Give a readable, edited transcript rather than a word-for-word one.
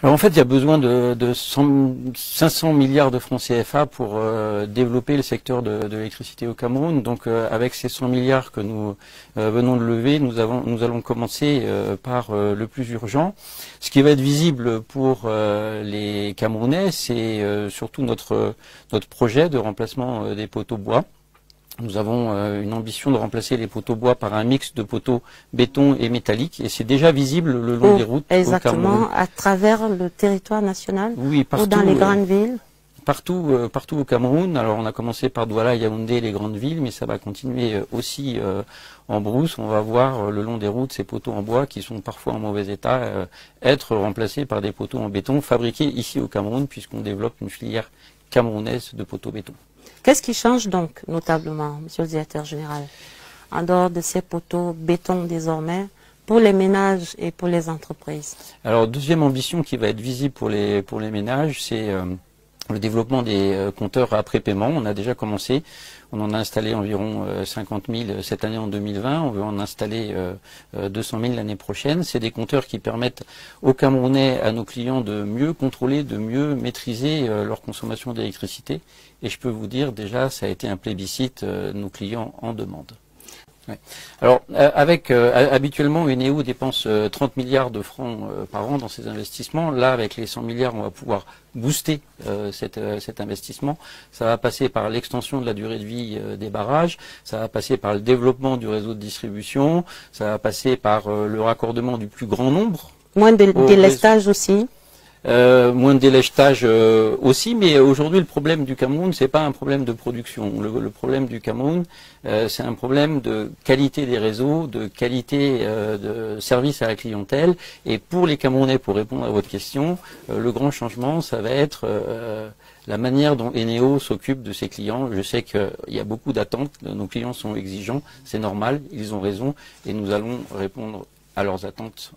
Alors en fait, il y a besoin de 500 milliards de francs CFA pour développer le secteur de l'électricité au Cameroun. Donc avec ces 100 milliards que nous venons de lever, nous allons commencer par le plus urgent. Ce qui va être visible pour les Camerounais, c'est surtout notre projet de remplacement des poteaux bois. Nous avons une ambition de remplacer les poteaux bois par un mix de poteaux béton et métallique, et c'est déjà visible le long des routes au Cameroun. Exactement, à travers le territoire national, oui, partout, ou dans les grandes villes. Partout au Cameroun. Alors on a commencé par Douala, Yaoundé, les grandes villes, mais ça va continuer aussi en brousse. On va voir le long des routes ces poteaux en bois qui sont parfois en mauvais état être remplacés par des poteaux en béton fabriqués ici au Cameroun, puisqu'on développe une filière camerounaise de poteaux béton. Qu'est-ce qui change donc notablement, Monsieur le Directeur Général, en dehors de ces poteaux béton désormais, pour les ménages et pour les entreprises? Alors deuxième ambition qui va être visible pour les ménages, c'est le développement des compteurs après paiement. On a déjà commencé, on en a installé environ 50 000 cette année en 2020, on veut en installer 200 000 l'année prochaine. C'est des compteurs qui permettent aux Camerounais, à nos clients, de mieux contrôler, de mieux maîtriser leur consommation d'électricité. Et je peux vous dire, déjà, ça a été un plébiscite, nos clients en demandent. Ouais. Alors, habituellement, Eneo dépense 30 milliards de francs par an dans ses investissements. Là, avec les 100 milliards, on va pouvoir booster cet investissement. Ça va passer par l'extension de la durée de vie des barrages, ça va passer par le développement du réseau de distribution, ça va passer par le raccordement du plus grand nombre. Moins de délestage aussi. Moins de délestage aussi, mais aujourd'hui le problème du Cameroun, c'est pas un problème de production. Le problème du Cameroun, c'est un problème de qualité des réseaux, de qualité de service à la clientèle. Et pour les Camerounais, pour répondre à votre question, le grand changement, ça va être la manière dont Eneo s'occupe de ses clients. Je sais qu'il y a beaucoup d'attentes, nos clients sont exigeants, c'est normal, ils ont raison, et nous allons répondre à leurs attentes